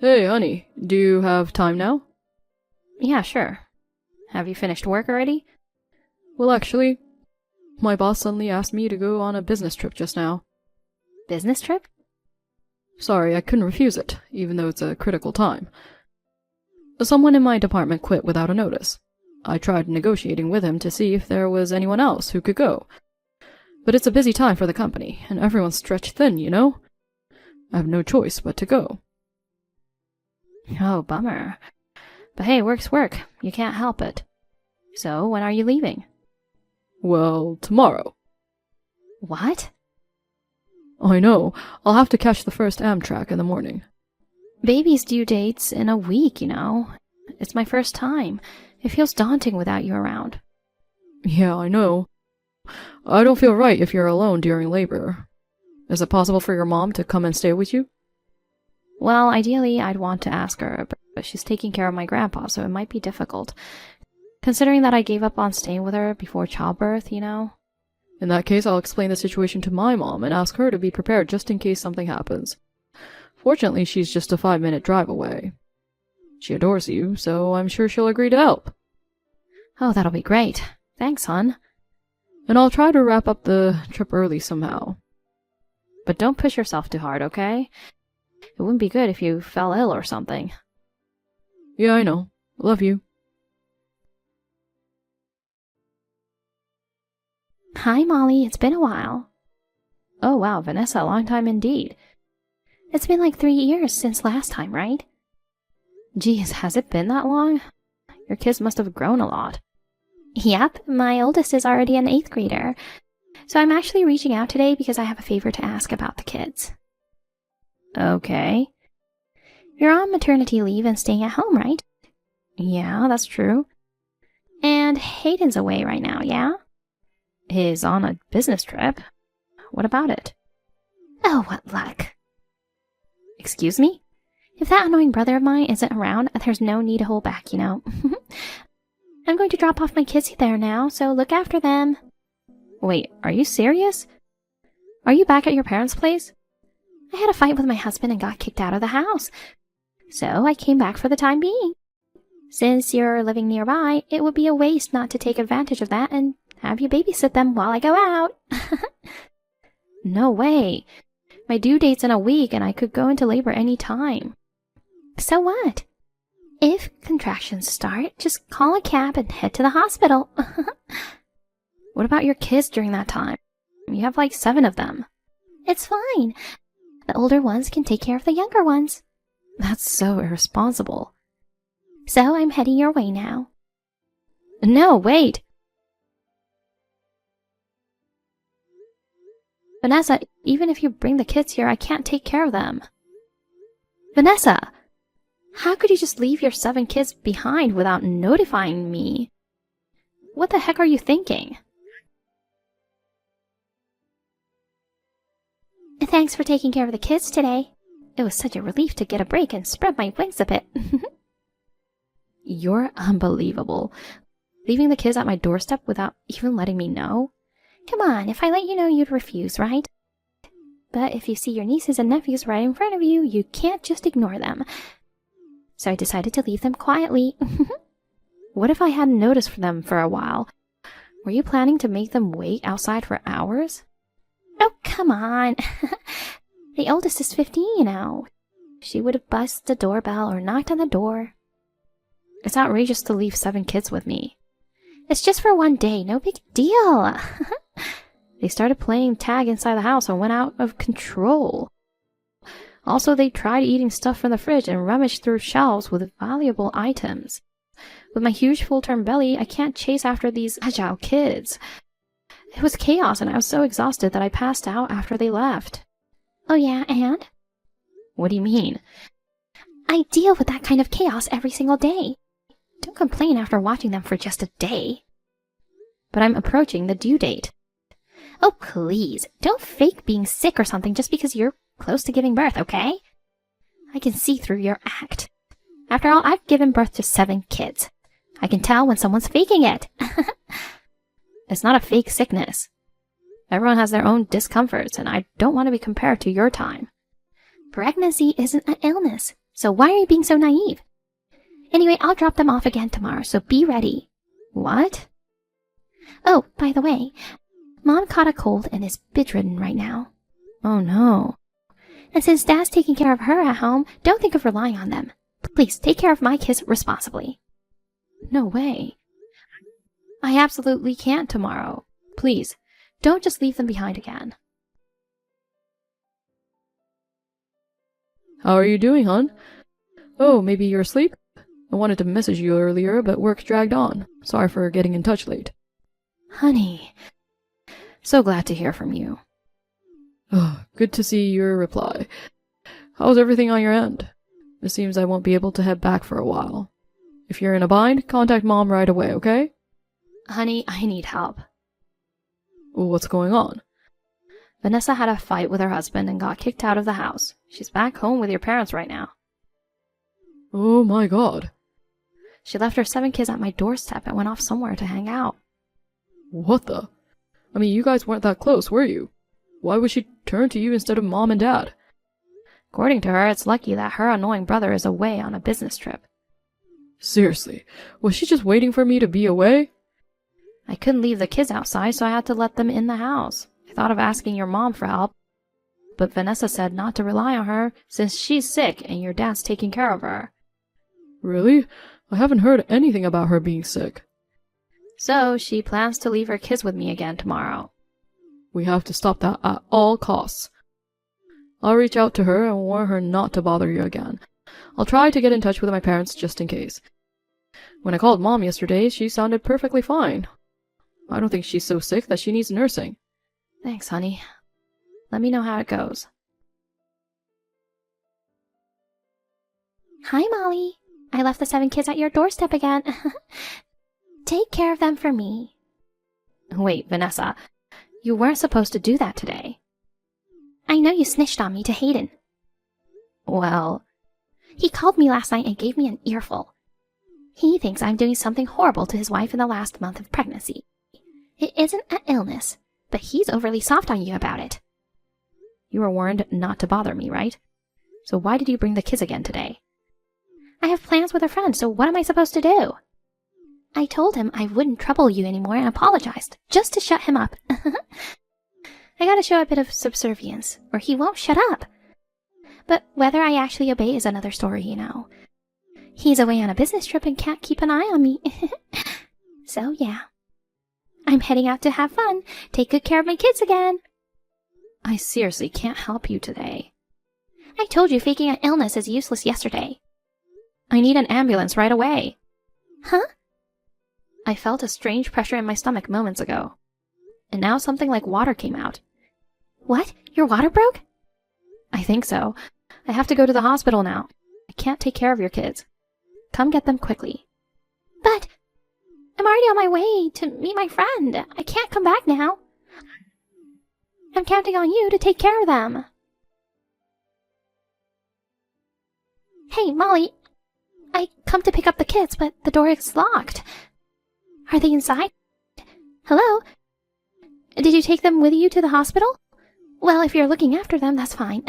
Hey, honey, do you have time now? Yeah, sure. Have you finished work already? Well, actually, my boss suddenly asked me to go on a business trip just now. Business trip? Sorry, I couldn't refuse it, even though it's a critical time. Someone in my department quit without a notice. I tried negotiating with him to see if there was anyone else who could go. But it's a busy time for the company, and everyone's stretched thin, you know? I have no choice but to go. Oh, bummer. But hey, work's work. You can't help it. So, when are you leaving? Well, tomorrow. What? I know. I'll have to catch the first Amtrak in the morning. Baby's due date's in a week, you know. It's my first time. It feels daunting without you around. Yeah, I know. I don't feel right if you're alone during labor. Is it possible for your mom to come and stay with you? Well, ideally, I'd want to ask her, but she's taking care of my grandpa, so it might be difficult. Considering that I gave up on staying with her before childbirth, you know? In that case, I'll explain the situation to my mom and ask her to be prepared just in case something happens. Fortunately, she's just a 5-minute drive away. She adores you, so I'm sure she'll agree to help. Oh, that'll be great. Thanks, hon. And I'll try to wrap up the trip early somehow. But don't push yourself too hard, okay? It wouldn't be good if you fell ill or something. Yeah, I know. Love you. Hi, Molly. It's been a while. Oh, wow, Vanessa, a long time indeed. It's been like 3 years since last time, right? Geez, has it been that long? Your kids must have grown a lot. Yep, my oldest is already an 8th grader. So I'm actually reaching out today because I have a favor to ask about the kids. Okay. You're on maternity leave and staying at home, right? Yeah, that's true. And Hayden's away right now, yeah? He's on a business trip. What about it? Oh, what luck. Excuse me? If that annoying brother of mine isn't around, there's no need to hold back, you know. I'm going to drop off my kids there now, so look after them. Wait, are you serious? Are you back at your parents' place? I had a fight with my husband and got kicked out of the house. So I came back for the time being. Since you're living nearby, it would be a waste not to take advantage of that and have you babysit them while I go out. No way. My due date's in a week and I could go into labor any time. So what? If contractions start, just call a cab and head to the hospital. What about your kids during that time? You have like 7 of them. It's fine. The older ones can take care of the younger ones. That's so irresponsible. So I'm heading your way now. No, wait. Vanessa, even if you bring the kids here, I can't take care of them. Vanessa! How could you just leave your 7 kids behind without notifying me? What the heck are you thinking? Thanks for taking care of the kids today. It was such a relief to get a break and spread my wings a bit. You're unbelievable. Leaving the kids at my doorstep without even letting me know? Come on, if I let you know, you'd refuse, right? But if you see your nieces and nephews right in front of you, you can't just ignore them. So I decided to leave them quietly. What if I hadn't noticed for them for a while? Were you planning to make them wait outside for hours? Oh, come on. The oldest is 15, you know. She would have buzzed the doorbell or knocked on the door. It's outrageous to leave 7 kids with me. It's just for one day, no big deal. They started playing tag inside the house and went out of control. Also, they tried eating stuff from the fridge and rummaged through shelves with valuable items. With my huge full-term belly, I can't chase after these agile kids. It was chaos, and I was so exhausted that I passed out after they left. Oh yeah, and? What do you mean? I deal with that kind of chaos every single day. Don't complain after watching them for just a day. But I'm approaching the due date. Oh, please, don't fake being sick or something just because you're close to giving birth, okay? I can see through your act. After all, I've given birth to 7 kids. I can tell when someone's faking it. It's not a fake sickness. Everyone has their own discomforts, and I don't want to be compared to your time. Pregnancy isn't an illness, so why are you being so naive? Anyway, I'll drop them off again tomorrow, so be ready. What? Oh, by the way, Mom caught a cold and is bedridden right now. Oh no. And since Dad's taking care of her at home, don't think of relying on them. Please take care of my kids responsibly. No way. I absolutely can't tomorrow. Please, don't just leave them behind again. How are you doing, hon? Oh, maybe you're asleep? I wanted to message you earlier, but work dragged on. Sorry for getting in touch late. Honey, so glad to hear from you. Oh, good to see your reply. How's everything on your end? It seems I won't be able to head back for a while. If you're in a bind, contact Mom right away, okay? Honey, I need help. What's going on? Vanessa had a fight with her husband and got kicked out of the house. She's back home with your parents right now. Oh my god. She left her 7 kids at my doorstep and went off somewhere to hang out. What the? I mean, you guys weren't that close, were you? Why would she turn to you instead of Mom and Dad? According to her, it's lucky that her annoying brother is away on a business trip. Seriously, was she just waiting for me to be away? I couldn't leave the kids outside, so I had to let them in the house. I thought of asking your mom for help, but Vanessa said not to rely on her since she's sick and your dad's taking care of her. Really? I haven't heard anything about her being sick. So she plans to leave her kids with me again tomorrow. We have to stop that at all costs. I'll reach out to her and warn her not to bother you again. I'll try to get in touch with my parents just in case. When I called Mom yesterday, she sounded perfectly fine. I don't think she's so sick that she needs nursing. Thanks, honey. Let me know how it goes. Hi, Molly. I left the 7 kids at your doorstep again. Take care of them for me. Wait, Vanessa. You weren't supposed to do that today. I know you snitched on me to Hayden. Well, he called me last night and gave me an earful. He thinks I'm doing something horrible to his wife in the last month of pregnancy. It isn't an illness, but he's overly soft on you about it. You were warned not to bother me, right? So why did you bring the kids again today? I have plans with a friend, so what am I supposed to do? I told him I wouldn't trouble you anymore and apologized, just to shut him up. I gotta show a bit of subservience, or he won't shut up. But whether I actually obey is another story, you know. He's away on a business trip and can't keep an eye on me. So yeah. I'm heading out to have fun, take good care of my kids again. I seriously can't help you today. I told you faking an illness is useless yesterday. I need an ambulance right away. Huh? I felt a strange pressure in my stomach moments ago. And now something like water came out. What? Your water broke? I think so. I have to go to the hospital now. I can't take care of your kids. Come get them quickly. But I'm already on my way to meet my friend. I can't come back now. I'm counting on you to take care of them. Hey, Molly. I come to pick up the kids, but the door is locked. Are they inside? Hello? Did you take them with you to the hospital? Well, if you're looking after them, that's fine.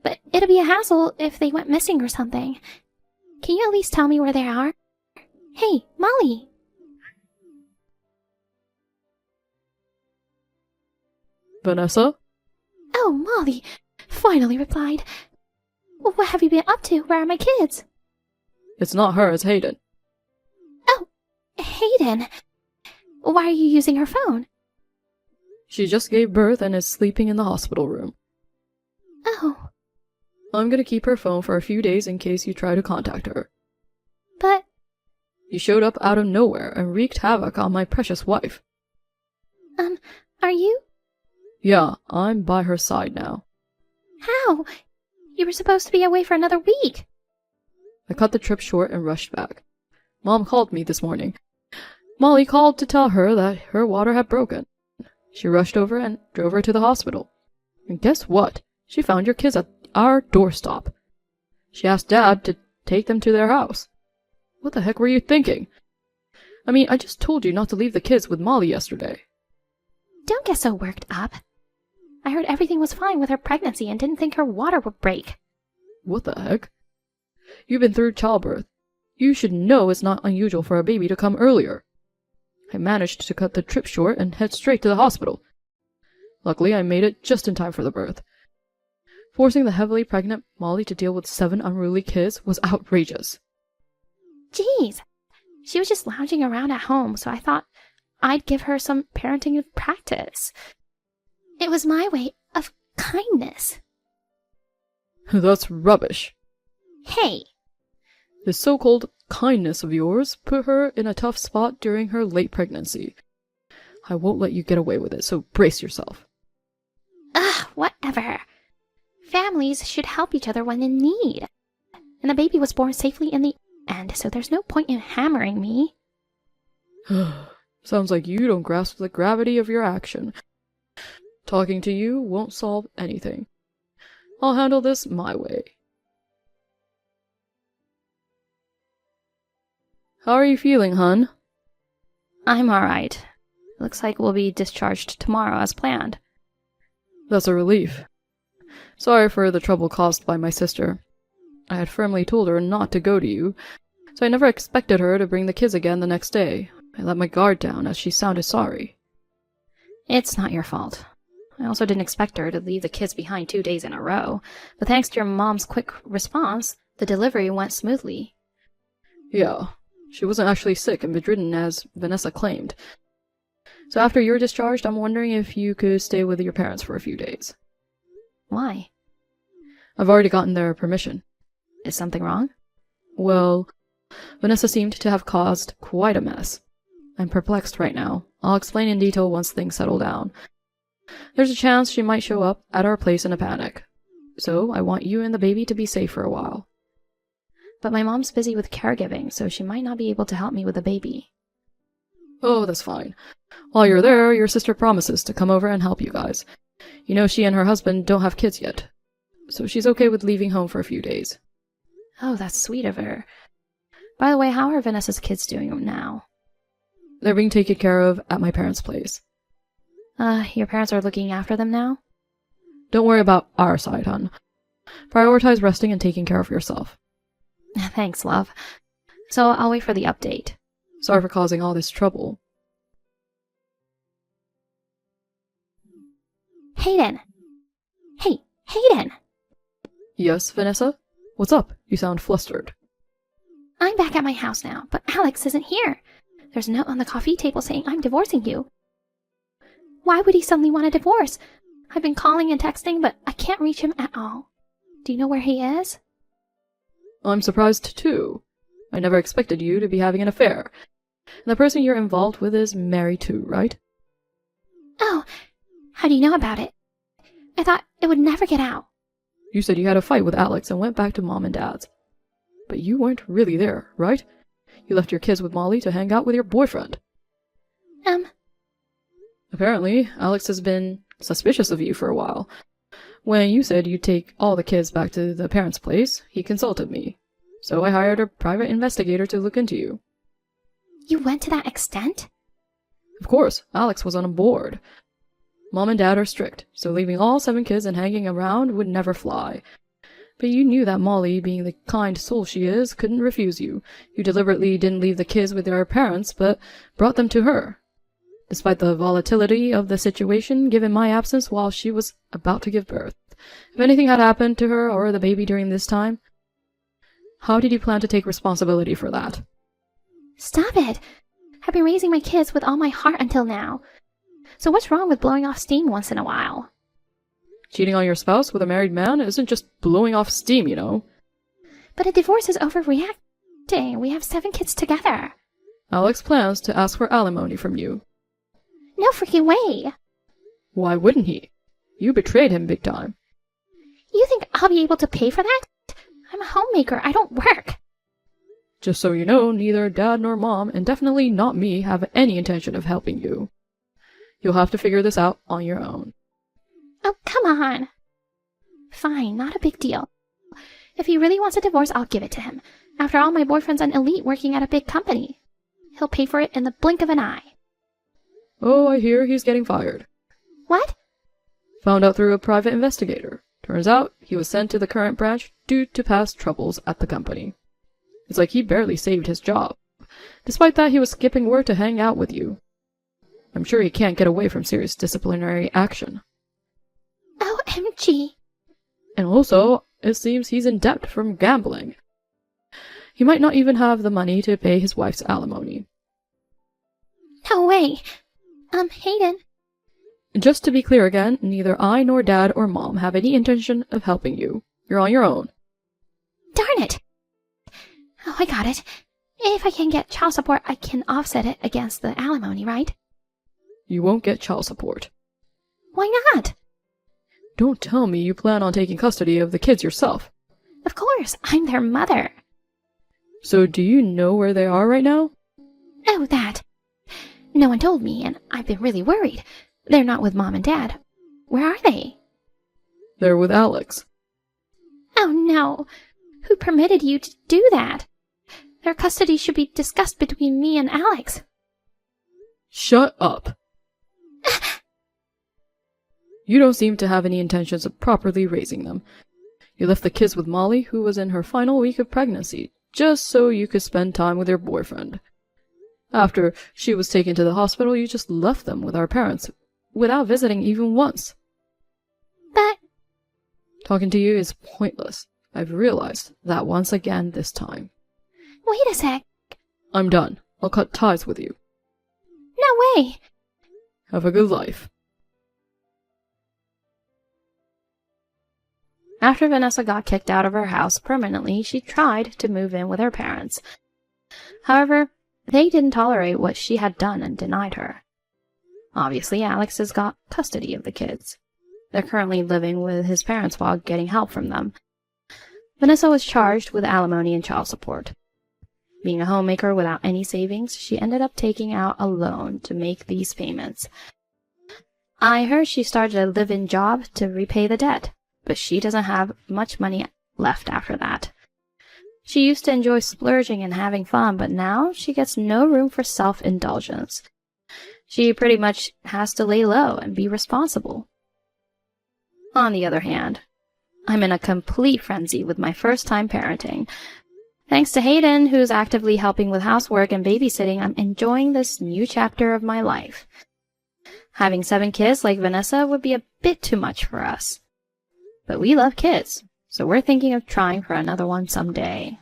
But it'll be a hassle if they went missing or something. Can you at least tell me where they are? Hey, Molly! Vanessa? Oh, Molly! Finally replied. What have you been up to? Where are my kids? It's not her, it's Hayden. Oh, Hayden! Why are you using her phone? She just gave birth and is sleeping in the hospital room. Oh. I'm gonna keep her phone for a few days in case you try to contact her. But... You showed up out of nowhere and wreaked havoc on my precious wife. Are you? Yeah, I'm by her side now. How? You were supposed to be away for another week. I cut the trip short and rushed back. Mom called me this morning. Molly called to tell her that her water had broken. She rushed over and drove her to the hospital. And guess what? She found your kids at our doorstep. She asked Dad to take them to their house. What the heck were you thinking? I mean, I just told you not to leave the kids with Molly yesterday. Don't get so worked up. I heard everything was fine with her pregnancy and didn't think her water would break. What the heck? You've been through childbirth. You should know it's not unusual for a baby to come earlier. I managed to cut the trip short and head straight to the hospital. Luckily, I made it just in time for the birth. Forcing the heavily pregnant Molly to deal with 7 unruly kids was outrageous. Jeez. She was just lounging around at home, so I thought I'd give her some parenting practice. It was my way of kindness. That's rubbish. Hey. This so-called kindness of yours put her in a tough spot during her late pregnancy. I won't let you get away with it, so brace yourself. Ugh, whatever. Families should help each other when in need. And the baby was born safely in the end, so there's no point in hammering me. Sounds like you don't grasp the gravity of your action. Talking to you won't solve anything. I'll handle this my way. How are you feeling, hun? I'm alright. Looks like we'll be discharged tomorrow as planned. That's a relief. Sorry for the trouble caused by my sister. I had firmly told her not to go to you, so I never expected her to bring the kids again the next day. I let my guard down as she sounded sorry. It's not your fault. I also didn't expect her to leave the kids behind 2 days in a row, but thanks to your mom's quick response, the delivery went smoothly. Yeah, she wasn't actually sick and bedridden as Vanessa claimed. So after you're discharged, I'm wondering if you could stay with your parents for a few days. Why? I've already gotten their permission. Is something wrong? Well, Vanessa seemed to have caused quite a mess. I'm perplexed right now. I'll explain in detail once things settle down. There's a chance she might show up at our place in a panic. So I want you and the baby to be safe for a while. But my mom's busy with caregiving, so she might not be able to help me with the baby. Oh, that's fine. While you're there, your sister promises to come over and help you guys. You know she and her husband don't have kids yet, so she's okay with leaving home for a few days. Oh, that's sweet of her. By the way, how are Vanessa's kids doing now? They're being taken care of at my parents' place. Your parents are looking after them now? Don't worry about our side, hon. Prioritize resting and taking care of yourself. Thanks, love. So I'll wait for the update. Sorry for causing all this trouble. Hayden! Hey, Hayden! Yes, Vanessa? What's up? You sound flustered. I'm back at my house now, but Alex isn't here. There's a note on the coffee table saying I'm divorcing you. Why would he suddenly want a divorce? I've been calling and texting, but I can't reach him at all. Do you know where he is? I'm surprised, too. I never expected you to be having an affair. And the person you're involved with is married too, right? Oh, how do you know about it? I thought it would never get out. You said you had a fight with Alex and went back to Mom and Dad's. But you weren't really there, right? You left your kids with Molly to hang out with your boyfriend. Apparently, Alex has been suspicious of you for a while. When you said you'd take all the kids back to the parents' place, he consulted me. So I hired a private investigator to look into you. You went to that extent? Of course, Alex was on board. Mom and Dad are strict, so leaving all 7 kids and hanging around would never fly. But you knew that Molly, being the kind soul she is, couldn't refuse you. You deliberately didn't leave the kids with their parents, but brought them to her. Despite the volatility of the situation, given my absence while she was about to give birth. If anything had happened to her or the baby during this time, how did you plan to take responsibility for that? Stop it! I've been raising my kids with all my heart until now. So what's wrong with blowing off steam once in a while? Cheating on your spouse with a married man isn't just blowing off steam, you know. But a divorce is overreacting. We have 7 kids together. Alex plans to ask for alimony from you. No freaking way! Why wouldn't he? You betrayed him big time. You think I'll be able to pay for that? I'm a homemaker. I don't work. Just so you know, neither Dad nor Mom, and definitely not me, have any intention of helping you. You'll have to figure this out on your own. Oh, come on. Fine, not a big deal. If he really wants a divorce, I'll give it to him. After all, my boyfriend's an elite working at a big company. He'll pay for it in the blink of an eye. Oh, I hear he's getting fired. What? Found out through a private investigator. Turns out he was sent to the current branch due to past troubles at the company. It's like he barely saved his job. Despite that, he was skipping work to hang out with you. I'm sure he can't get away from serious disciplinary action. OMG. And also, it seems he's in debt from gambling. He might not even have the money to pay his wife's alimony. No way. Hayden. Just to be clear again, neither I nor Dad or Mom have any intention of helping you. You're on your own. Darn it. Oh, I got it. If I can get child support, I can offset it against the alimony, right? You won't get child support. Why not? Don't tell me you plan on taking custody of the kids yourself. Of course, I'm their mother. So do you know where they are right now? Oh, that. No one told me, and I've been really worried. They're not with Mom and Dad. Where are they? They're with Alex. Oh, no. Who permitted you to do that? Their custody should be discussed between me and Alex. Shut up. You don't seem to have any intentions of properly raising them. You left the kids with Molly, who was in her final week of pregnancy, just so you could spend time with your boyfriend. After she was taken to the hospital, you just left them with our parents, without visiting even once. But... Talking to you is pointless. I've realized that once again this time. Wait a sec. I'm done. I'll cut ties with you. No way. Have a good life. After Vanessa got kicked out of her house permanently, she tried to move in with her parents. However, they didn't tolerate what she had done and denied her. Obviously, Alex has got custody of the kids. They're currently living with his parents while getting help from them. Vanessa was charged with alimony and child support. Being a homemaker without any savings, she ended up taking out a loan to make these payments. I heard she started a live-in job to repay the debt, but she doesn't have much money left after that. She used to enjoy splurging and having fun, but now she gets no room for self-indulgence. She pretty much has to lay low and be responsible. On the other hand, I'm in a complete frenzy with my first-time parenting. Thanks to Hayden, who's actively helping with housework and babysitting, I'm enjoying this new chapter of my life. Having 7 kids like Vanessa would be a bit too much for us. But we love kids, so we're thinking of trying for another one someday.